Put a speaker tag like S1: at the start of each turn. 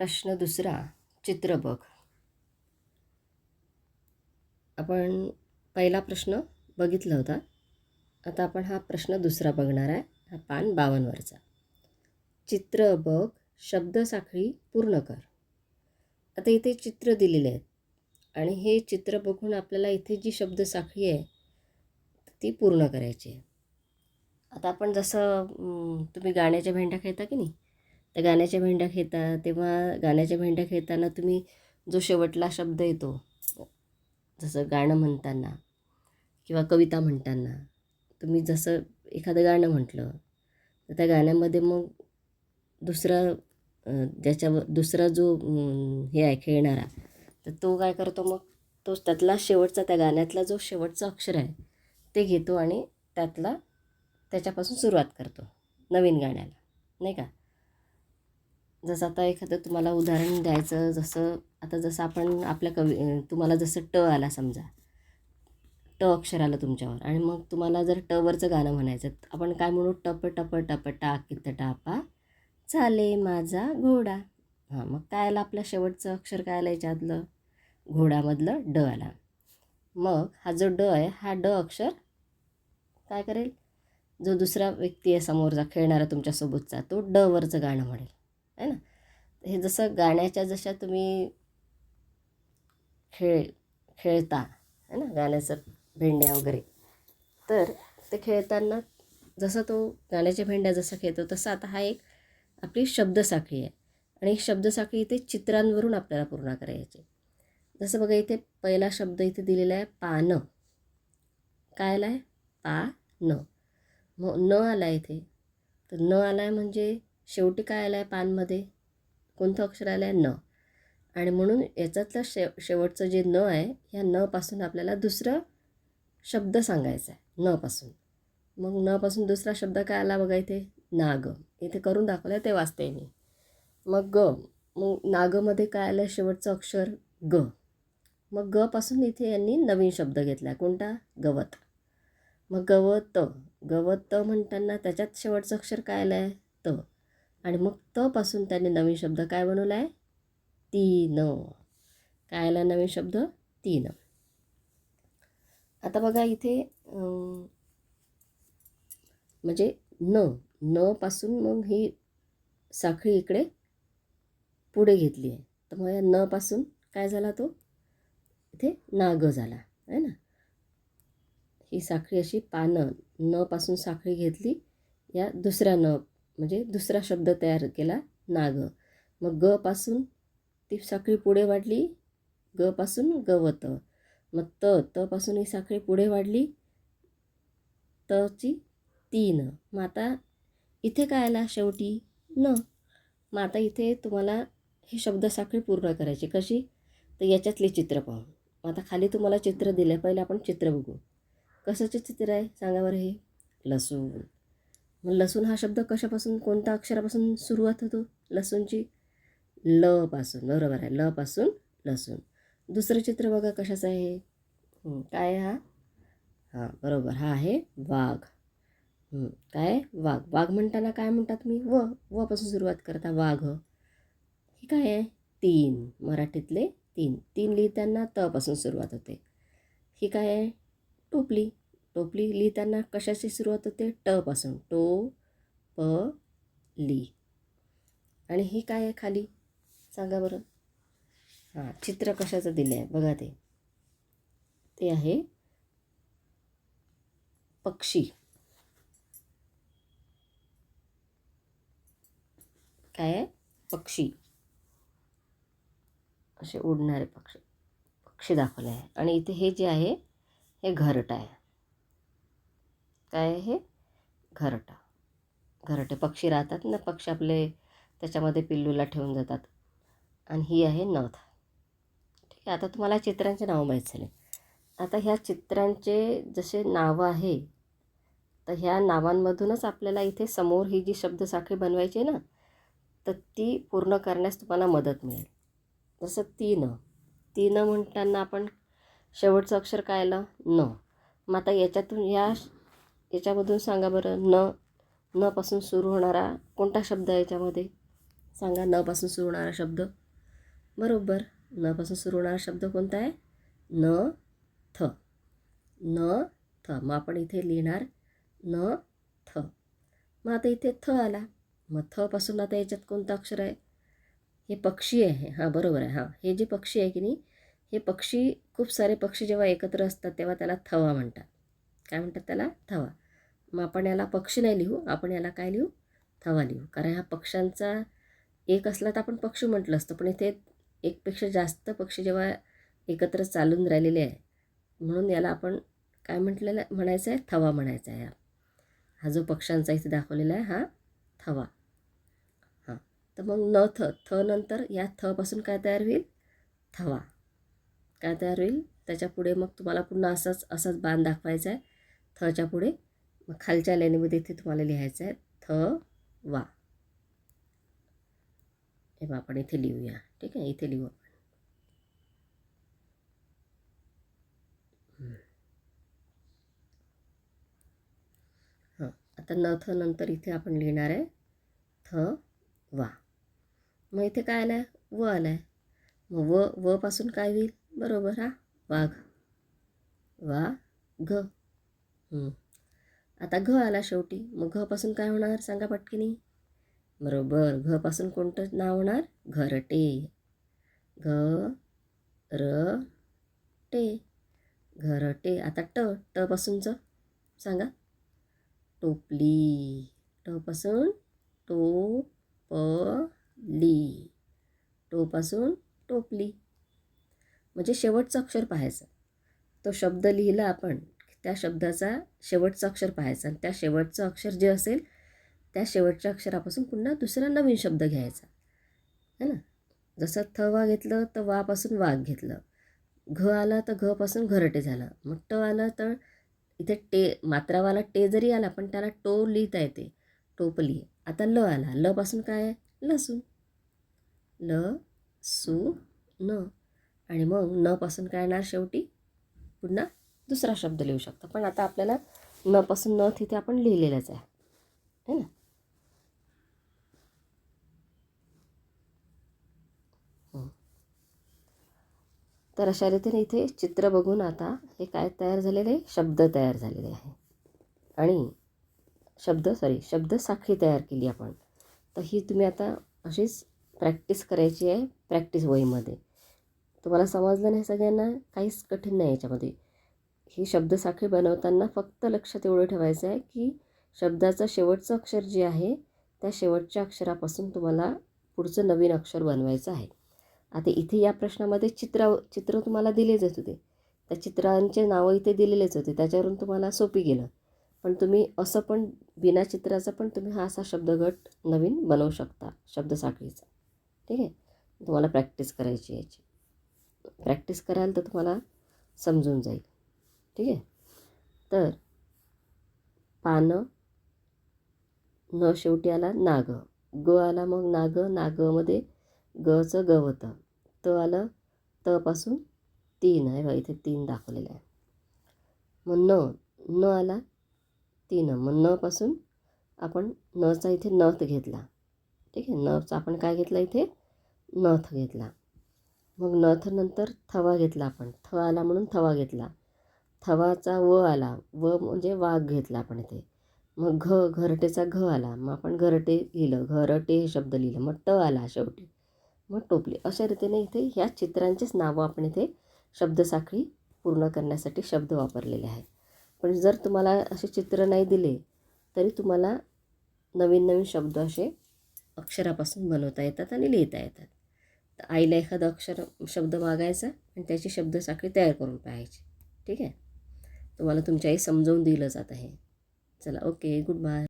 S1: प्रश्न दुसरा, चित्र बघ. आपण पहिला प्रश्न बघितला होता. आता आपण हा प्रश्न दुसरा बघणार आहे. हा पान 52वरचा. चित्र बघ, शब्दसाखळी पूर्ण कर. आता इथे चित्र दिलेले आहेत आणि हे चित्र बघून आपल्याला इथे जी शब्दसाखळी आहे ती पूर्ण करायची आहे. आता आपण जसं तुम्ही गाण्याच्या भेंड्या खेळता की नाही, त्या गाण्याच्या भेंड्या खेळता तेव्हा गाण्याच्या भेंड्या खेळताना तुम्ही जो शेवटला शब्द येतो, जसं गाणं म्हणताना किंवा कविता म्हणताना तुम्ही जसं एखादं गाणं म्हटलं तर त्या गाण्यामध्ये मग दुसरा दुसरा जो हे आहे खेळणारा, तर तो काय करतो, मग तो त्यातला शेवटचा, त्या गाण्यातला जो शेवटचा अक्षर आहे ते घेतो आणि त्याच्यापासून सुरुवात करतो नवीन गाण्याला, नाही का. जसं आता एखादं तुम्हाला उदाहरण द्यायचं, जसं आपण आपल्या तुम्हाला जसं ट आला समजा, ट अक्षर आलं तुमच्यावर आणि मग तुम्हाला जर ट वरचं गाणं म्हणायचं, आपण काय म्हणू, टप टप टप टाकीत टापा चाले माझा घोडा. हां, मग काय आलं, आपलं शेवटचं अक्षर काय आलं याच्यातलं, घोडामधलं ड आला. मग हा जो ड आहे, हा ड अक्षर काय करेल, जो दुसरा व्यक्ती आहे समोरचा खेळणारा तुमच्यासोबतचा, तो ड वरचं गाणं म्हणेल, आहे ना. हे जसं गाण्याच्या जशा तुम्ही खेळता आहे ना, गाण्याचं भेंड्या वगैरे, तर ते खेळताना जसं तो गाण्याच्या भेंड्या जसं खेळतो तसं आता हा एक आपली शब्दसाखळी आहे आणि ही शब्दसाखळी इथे चित्रांवरून आपल्याला पूर्ण करायची. जसं बघा, इथे पहिला शब्द इथे दिलेला आहे पानं. काय आला आहे, पा न. मग न आला आहे इथे, तर न आला आहे म्हणजे शेवटी काय आलं आहे पानमध्ये, कोणतं अक्षर आलं आहे, न. आणि म्हणून याच्यातलं शेवटचं जे न आहे, ह्या न पासून आपल्याला दुसरं शब्द सांगायचा आहे, न पासून. मग न पासून दुसरा शब्द काय आला बघा इथे, नाग. इथे करून दाखवलं, ते वाचते मी. मग ग, मग नागमध्ये काय आलं शेवटचं अक्षर, ग. मग ग पासून इथे यांनी नवीन शब्द घेतला, कोणता, गवत. मग गवत, गवत म्हणताना त्याच्यात शेवटचं अक्षर काय आलं आहे, त. आणि मग त पासून त्यांनी नवीन शब्द काय बनवला आहे, तीन. काय आला नवीन शब्द, तीन. आता बघा इथे म्हणजे न पासून मग ही साखळी इकडे पुढे घेतली आहे, तर मग या न पासून काय झाला, तो इथे नाग झाला, आहे ना. ही साखळी अशी पानं, न पासून साखळी घेतली, या दुसऱ्या न म्हणजे दुसरा शब्द तयार केला, नाग. मग ग पासून ती साखळी पुढे वाढली, ग पासून गवत. मग त पासून ही साखळी पुढे वाढली, तची तीन. मग आता इथे काय आला शेवटी, न. मग आता इथे तुम्हाला ही शब्दसाखळी पूर्ण करायची कशी, तर याच्यातले चित्र पाहून. मग आता खाली तुम्हाला चित्र दिलं, पहिले आपण चित्र बघू. कशाचे चित्र आहे सांगा बरं, हे लसूण. मग लसूण हा शब्द कशापासून, कोणत्या अक्षरापासून सुरुवात होतो लसूणची, ल पासून, बरोबर आहे, ल पासून लसूण. दुसरं चित्र बघा कशाचं आहे, काय आहे हा, हां बरोबर, हा आहे वाघ. काय, वाघ. वाघ म्हणताना काय म्हणता तुम्ही, व पासून सुरुवात करता, वाघ. ही काय आहे, तीन, मराठीतले तीन. तीन लिहिताना त पासून सुरुवात होते. ही काय आहे, टोपली. टोपली लिहिताना कशाची सुरुवात होते, ट पासून, टो प ली. आणि ही काय आहे खाली सांगा बरं, हां चित्र कशाचं दिलं आहे बघा, ते आहे पक्षी. काय आहे, पक्षी. असे उडणारे पक्षी दाखवले आहे. आणि इथे हे जे आहे हे घरटं आहे. काय आहे हे, घरटं. घरटे पक्षी राहतात ना, पक्षी आपले त्याच्यामध्ये पिल्लूला ठेवून जातात. आणि ही आहे नथ. ठीक आहे, आता तुम्हाला चित्रांचे नावं माहीत झाले. आता ह्या चित्रांचे जसे नावं आहे, तर ह्या नावांमधूनच आपल्याला इथे समोर ही जी शब्दसाखळी बनवायची आहे ना, तर ती पूर्ण करण्यास तुम्हाला मदत मिळेल. जसं तीन म्हणताना आपण शेवटचं अक्षर काय आलं, न. मग आता याच्यामधून सांगा बरं, न पासून सुरू होणारा कोणता शब्द आहे याच्यामध्ये, सांगा, न पासून सुरू होणारा शब्द. बरोबर, न पासून सुरू होणारा शब्द कोणता आहे? न थ. न थ. मग आपण इथे लिहिणार न थ. मग आता इथे थ आला. मग थ पासून आता याच्यात कोणतं अक्षर आहे? हे पक्षी आहे. हां, बरोबर आहे. हां, हे जे पक्षी आहे की नाही, हे पक्षी, खूप सारे पक्षी जेव्हा एकत्र असतात तेव्हा त्याला थवा म्हणतात. काय म्हणतात त्याला? थवा. मग आपण याला पक्षी नाही लिहू, आपण याला काय लिहू? थवा लिहू. कारण हा पक्ष्यांचा एक असला तर आपण पक्षी म्हटलं असतं, पण इथे एकपेक्षा जास्त पक्षी जेव्हा एकत्र चालून राहिलेले आहे, म्हणून याला आपण काय म्हणायचं आहे? थवा म्हणायचा आहे. हा जो पक्ष्यांचा इथे दाखवलेला आहे हा थवा. हां, तर मग न थ. थ नंतर या थ पासून काय तयार होईल? थवा. काय तयार होईल? त्याच्या पुढे मग तुम्हाला पुन्हा असाच बाण दाखवायचा आहे थच्या पुढे. मग खालच्या लाईनीमध्ये इथे तुम्हाला लिहायचं आहे थ वा. हे बघा, आपण इथे लिहूया. ठीक आहे, इथे लिहू आपण. हां, आता न थ नंतर इथे आपण लिहिणार आहे थ वा. मग इथे काय आलं आहे? व आलं आहे. मग व पासून काय होईल? बरोबर, हा वाघ. वा घ. आता घ आला शेवटी. मग घ पासून काय होणार? सांगा पटकिनी. बरोबर, घ पासून कोणतं नाव होणार? घरटे. घ र टे. घरटे. आता ट पासूनचं सांगा. टोपली. ट पासून टोपली. टोपासून टोपली. म्हणजे शेवटचं अक्षर पाहायचं. तो शब्द लिहिला आपण, त्या शब्दाचा शेवटचं अक्षर पाहायचं आणि त्या शेवटचं अक्षर जे असेल त्या शेवटच्या अक्षरापासून पुन्हा दुसरा नवीन शब्द घ्यायचा, है ना. जसं थवा घेतलं तर वापासून वाघ घेतलं. घ आला तर घ पासून घरटे झालं. मग ट आलं तर इथे टे, मात्रावाला टे जरी आला पण त्याला टो लिहिता येते, टोपली. आता ल आला. ल पासून काय आहे? लसूण. ल सु न. आणि मग न पासून काय येणार शेवटी? पुन्हा दुसरा शब्द लिहू शकतो. पण आता आपल्याला न पासून न तिथे आपण लिहिलेलंच आहे, है ना. तर अशा रीतीने इथे चित्र बघून आता हे काय तयार झालेले आहे? शब्द तयार झालेले आहे. आणि शब्द साखळी तयार केली आपण. तर ही तुम्ही आता अशीच प्रॅक्टिस करायची आहे प्रॅक्टिस वहीमध्ये. तुम्हाला समजलं नाही सगळ्यांना? काहीच कठीण नाही याच्यामध्ये. ही शब्दसाखळी बनवताना फक्त लक्षात एवढं ठेवायचं आहे की शब्दाचं शेवटचं अक्षर जे आहे त्या शेवटच्या अक्षरापासून तुम्हाला पुढचं नवीन अक्षर बनवायचं आहे. आता इथे या प्रश्नामध्ये चित्र तुम्हाला दिलेच होते. त्या चित्रांचे नावं इथे दिलेलेच होते. त्याच्यावरून तुम्हाला सोपी गेलं. पण तुम्ही असं पण बिना चित्राचा पण तुम्ही हा असा शब्दगट नवीन बनवू शकता शब्दसाखळीचा. ठीक आहे, तुम्हाला प्रॅक्टिस करायची याची. प्रॅक्टिस कराल तर तुम्हाला समजून जाईल. ठीक आहे. तर पानं, न शेवटी आला नाग. ग आला मग नाग. नागमध्ये गचं गवत. त आलं. त पासून तीन आहे बघा, इथे 3 दाखवलेलं आहे. मग न आला 3. मग न पासून आपण नचा इथे नथ घेतला. ठीक आहे, नचा आपण काय घेतला इथे? नथ घेतला. मग नथ नंतर थवा घेतला आपण. थ आला म्हणून थवा घेतला. थवाचा व आला. व म्हणजे वाघ घेतला आपण इथे. मग घरटेचा घ आला. मग आपण घरटे लिहिलं. घरटे हे शब्द लिहिलं. मग ट आला शेवटी. मग टोपली. अशा रीतीने इथे ह्या चित्रांचीच नावं आपण इथे शब्दसाखळी पूर्ण करण्यासाठी शब्द वापरलेले आहेत. पण जर तुम्हाला असे चित्र नाही दिले तरी तुम्हाला नवीन नवीन शब्द असे अक्षरापासून बनवता येतात आणि लिहिता येतात. तर आईला एखादा शब्द मागायचा आणि त्याची शब्दसाखळी तयार करून पाहायची. ठीक आहे, तुम्हाला तुमची आई समजावून दिलं जात आहे. चला, ओके, गुड बाय.